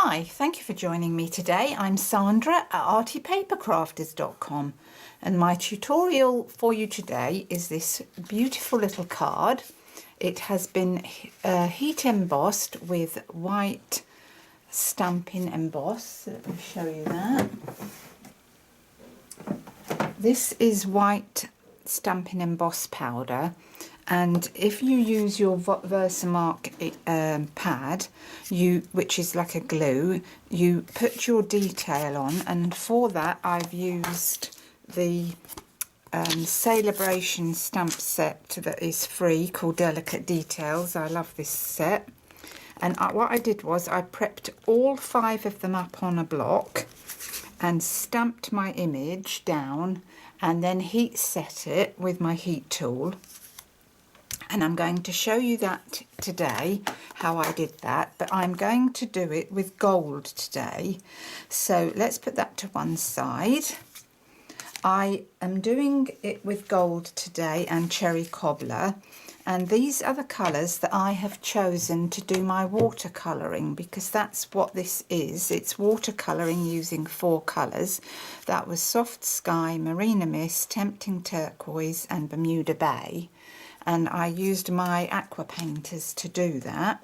Hi, thank you for joining me today. I'm Sandra at artypapercrafters.com, and my tutorial for you today is this beautiful little card. It has been heat embossed with white Stampin emboss. Let me show you that. This is white Stampin emboss powder, and if you use your Versamark pad, which is like a glue, you put your detail on, and for that I've used the Celebration stamp set that is free called Delicate Details. I love this set. And what I did was I prepped all 5 of them up on a block and stamped my image down and then heat set it with my heat tool. And I'm going to show you that today, how I did that, but I'm going to do it with gold today. So let's put that to one side. I am doing it with gold today and cherry cobbler, and these are the colours that I have chosen to do my watercolouring, because that's what this is. It's watercolouring using 4 colours. That was Soft Sky, Marina Mist, Tempting Turquoise and Bermuda Bay. And I used my aqua painters to do that.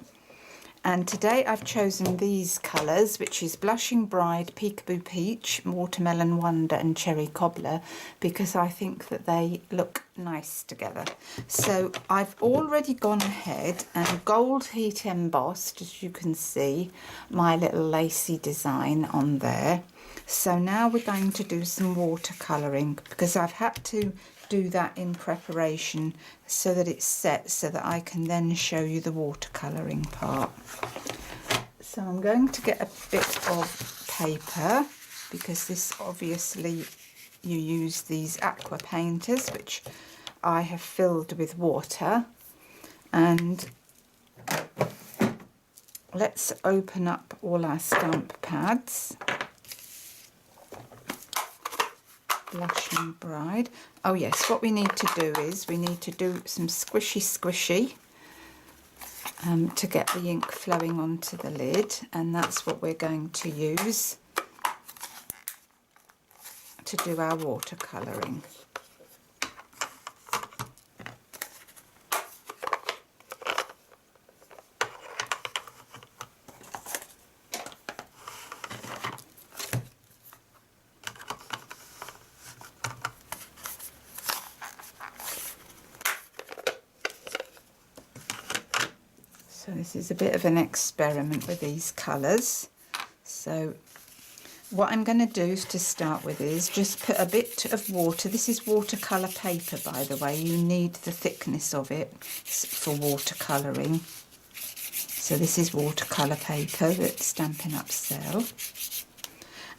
And today I've chosen these colours, which is Blushing Bride, Peekaboo Peach, Watermelon Wonder and Cherry Cobbler, because I think that they look nice together. So I've already gone ahead and gold heat embossed, as you can see, my little lacy design on there. So now we're going to do some watercolouring, because I've had to do that in preparation so that it's set, so that I can then show you the watercolouring part. So I'm going to get a bit of paper, because this obviously you use these aqua painters, which I have filled with water. And let's open up all our stamp pads. Blushing Bride. Oh yes, what we need to do is we need to do some squishy to get the ink flowing onto the lid, and that's what we're going to use to do our watercolouring. So this is a bit of an experiment with these colours. So what I'm going to do to start with is just put a bit of water. This is watercolour paper, by the way. You need the thickness of it for watercolouring. So this is watercolour paper that Stampin' Up sell.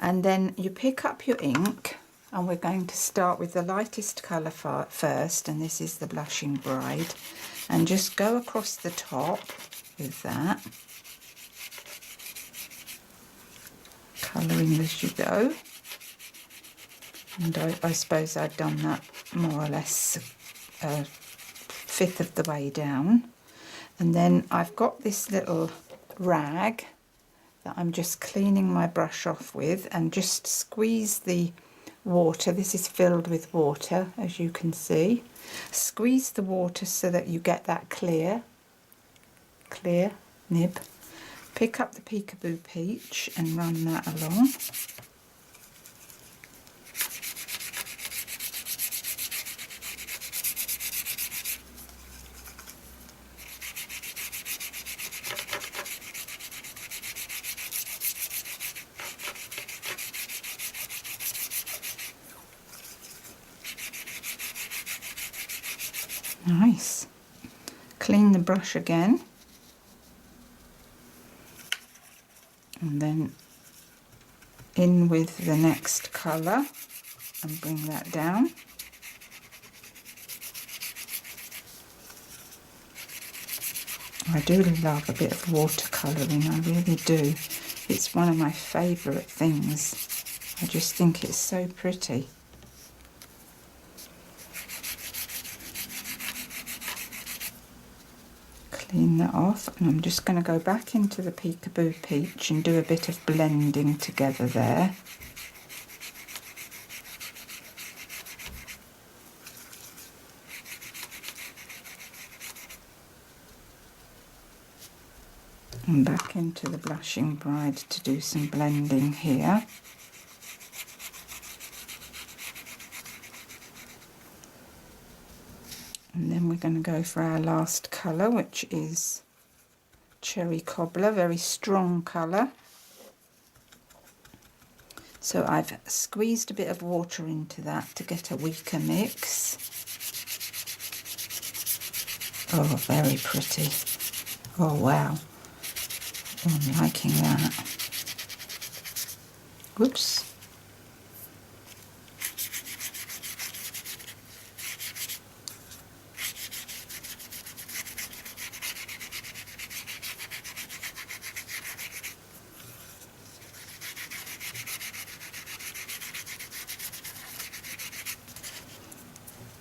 And then you pick up your ink, and we're going to start with the lightest colour first, and this is the Blushing Bride. And just go across the top with that, colouring as you go. And I suppose I've done that more or less a fifth of the way down. And then I've got this little rag that I'm just cleaning my brush off with, and just squeeze the water. This is filled with water, as you can see. Squeeze the water so that you get that clear nib. Pick up the Peekaboo Peach and run that along. Nice. Clean the brush again, and then in with the next colour and bring that down. I do love a bit of watercolouring, I really do. It's one of my favourite things. I just think it's so pretty. clean that off, and I'm just going to go back into the Peekaboo Peach and do a bit of blending together there. And back into the Blushing Bride to do some blending here. And then we're going to go for our last colour, which is Cherry Cobbler, very strong colour. So I've squeezed a bit of water into that to get a weaker mix. Oh, very pretty. Oh, wow. Oh, I'm liking that. Whoops.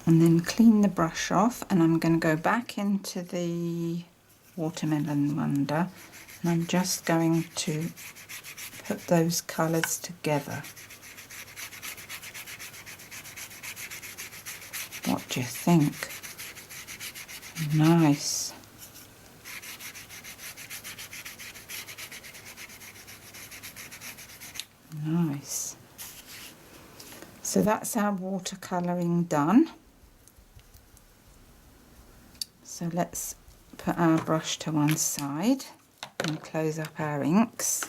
And then clean the brush off, and I'm going to go back into the Watermelon Wonder, and I'm just going to put those colours together. What do you think? Nice. Nice. So that's our watercolouring done. So let's put our brush to one side and close up our inks.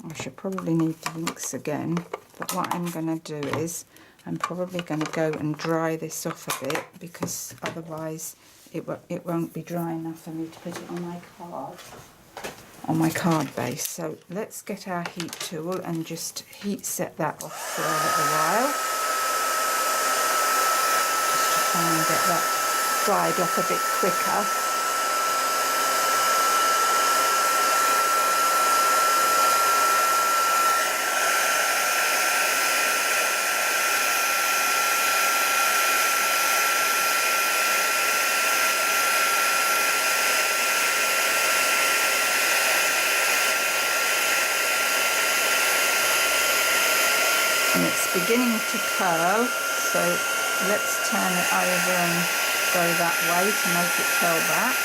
I should probably need the inks again, but what I'm going to do is I'm probably going to go and dry this off a bit, because otherwise it won't be dry enough for me to put it on my card base. So let's get our heat tool and just heat set that off for a little while, just to try and get that dried off a bit quicker. And it's beginning to curl, so let's turn it over and go that way to make it curl back.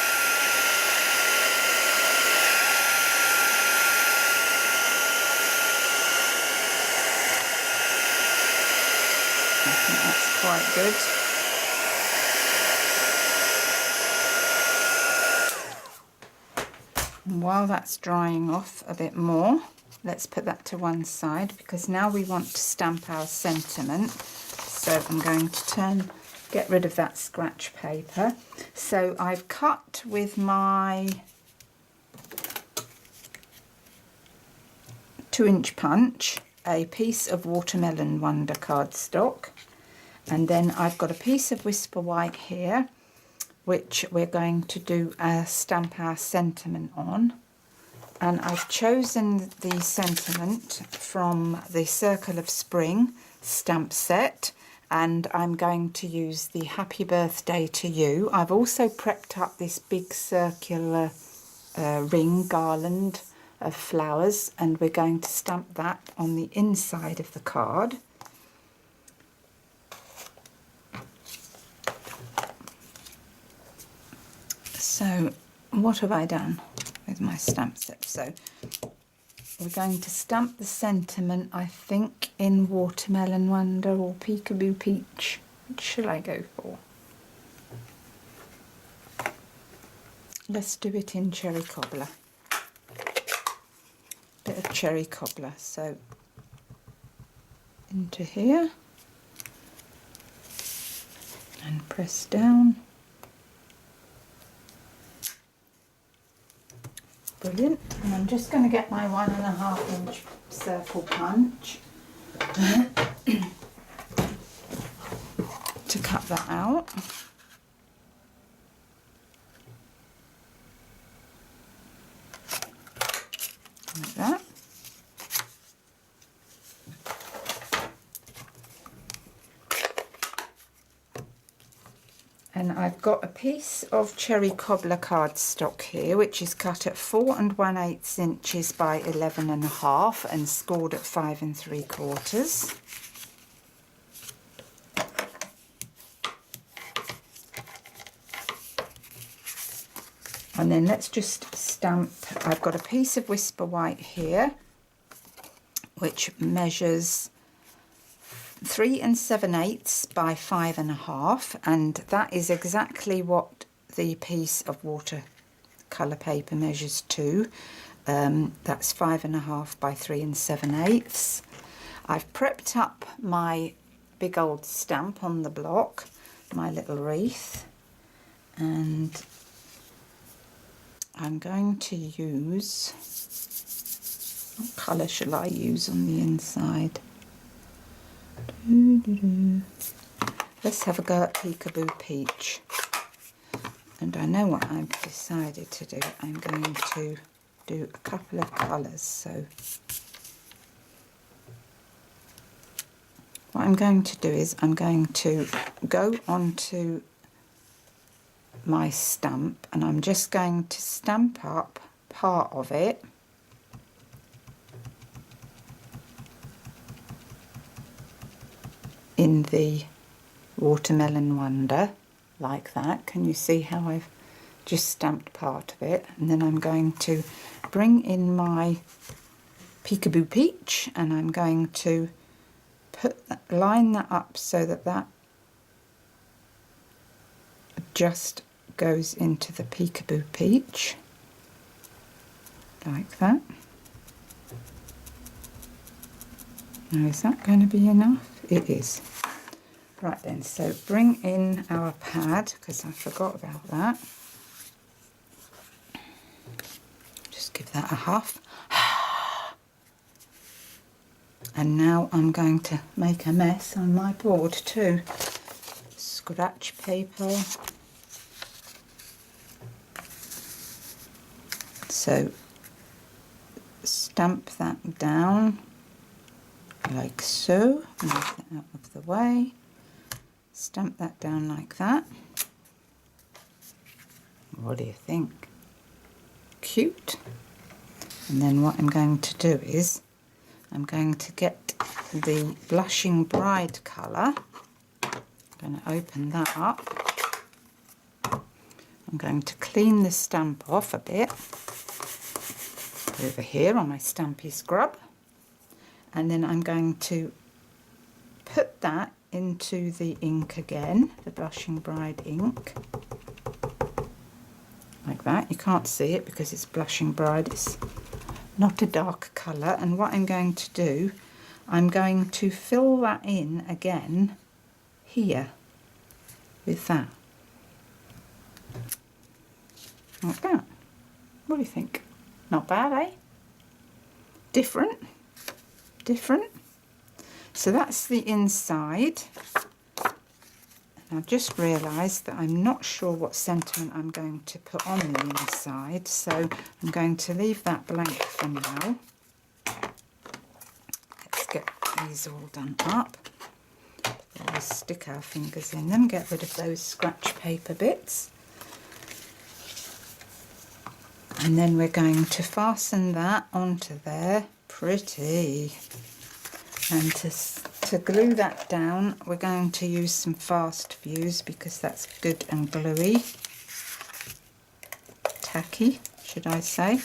I think that's quite good. And while that's drying off a bit more, let's put that to one side, because now we want to stamp our sentiment. So I'm going to get rid of that scratch paper. So I've cut with my 2-inch punch a piece of Watermelon Wonder cardstock, and then I've got a piece of Whisper White here, which we're going to stamp our sentiment on. And I've chosen the sentiment from the Circle of Spring stamp set, and I'm going to use the Happy Birthday to You. I've also prepped up this big circular ring garland of flowers, and we're going to stamp that on the inside of the card. So what have I done with my stamp set? So we're going to stamp the sentiment, I think, in Watermelon Wonder or Peekaboo Peach. Which shall I go for? Let's do it in Cherry Cobbler. Bit of Cherry Cobbler. So into here and press down. Brilliant. And I'm just going to get my 1.5-inch circle punch to cut that out. Like that. And I've got a piece of cherry cobbler cardstock here, which is cut at 4 1/8 inches by 11 1/2 and scored at 5 3/4. And then let's just stamp. I've got a piece of Whisper White here, which measures 3 7/8 by 5 1/2, and that is exactly what the piece of watercolour paper measures to. That's 5 1/2 by 3 7/8. I've prepped up my big old stamp on the block, my little wreath, and I'm going to use, what colour shall I use on the inside? Let's have a go at Peekaboo Peach. And I know what I've decided to do. I'm going to do a couple of colours. So what I'm going to do is I'm going to go onto my stamp and I'm just going to stamp up part of it in the Watermelon Wonder, like that. Can you see how I've just stamped part of it? And then I'm going to bring in my Peekaboo Peach and I'm going to line that up so that that just goes into the Peekaboo Peach, like that. Now, is that going to be enough? It is. Right then, so bring in our pad, because I forgot about that. Just give that a huff. And now I'm going to make a mess on my board too. Scratch paper. So stamp that down like so. Move that out of the way. Stamp that down like that. What do you think? Cute. And then what I'm going to do is I'm going to get the Blushing Bride colour. I'm going to open that up. I'm going to clean the stamp off a bit over here on my Stampy Scrub. And then I'm going to put that into the ink again, the Blushing Bride ink, like that. You can't see it because it's Blushing Bride, it's not a dark colour. And what I'm going to do, I'm going to fill that in again here with that, like that. What do you think? Not bad, eh? Different. So that's the inside. And I've just realised that I'm not sure what sentiment I'm going to put on the inside, so I'm going to leave that blank for now. Let's get these all done up. We'll stick our fingers in them, get rid of those scratch paper bits. And then we're going to fasten that onto there. Pretty. And to glue that down, we're going to use some fast fuse because that's good and gluey. Tacky, should I say.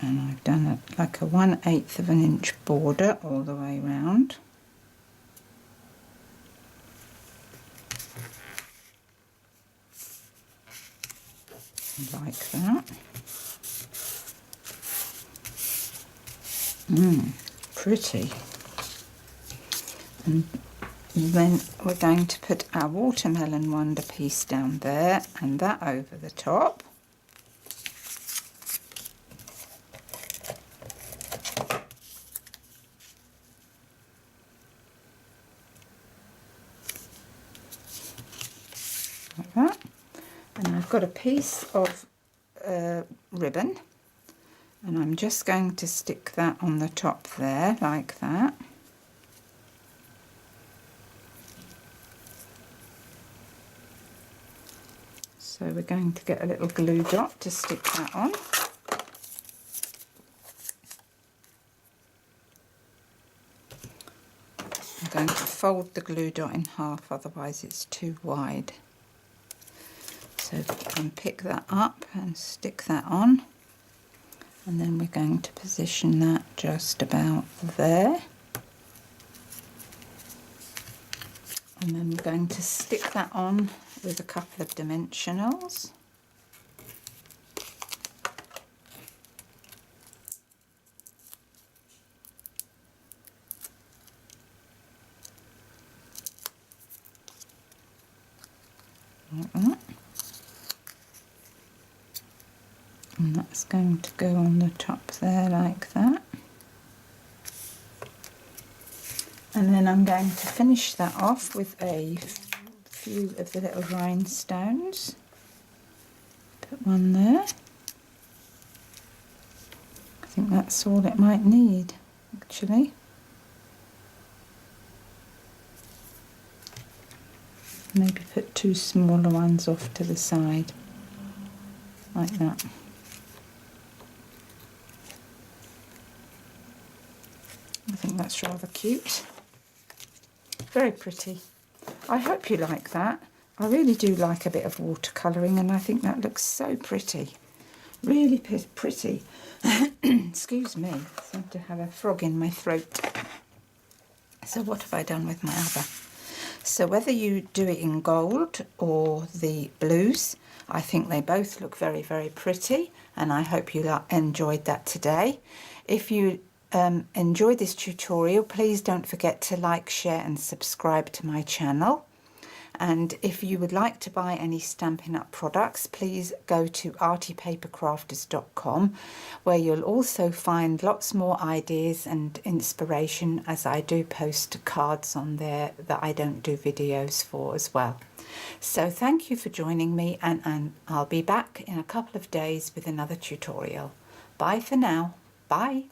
And I've done it like a 1/8 of an inch border all the way round. Like that. Pretty. And then we're going to put our Watermelon Wonder piece down there and that over the top. that. And I've got a piece of ribbon, and I'm just going to stick that on the top there like that. So we're going to get a little glue dot to stick that on. I'm going to fold the glue dot in half, otherwise it's too wide. So you can pick that up and stick that on, and then we're going to position that just about there, and then we're going to stick that on with a couple of dimensionals. Like that. And that's going to go on the top there like that. And then I'm going to finish that off with a few of the little rhinestones. Put one there. I think that's all it might need, actually. Maybe put two smaller ones off to the side, like that. I think that's rather cute. Very pretty. I hope you like that. I really do like a bit of watercolouring, and I think that looks so pretty. Really pretty. Excuse me, I seem to have a frog in my throat. So what have I done with my other? So whether you do it in gold or the blues, I think they both look very, very pretty, and I hope you enjoyed that today. If you enjoyed this tutorial, please don't forget to like, share and subscribe to my channel. And if you would like to buy any Stampin' Up products, please go to artypapercrafters.com, where you'll also find lots more ideas and inspiration, as I do post cards on there that I don't do videos for as well. So thank you for joining me, and I'll be back in a couple of days with another tutorial. Bye for now. Bye.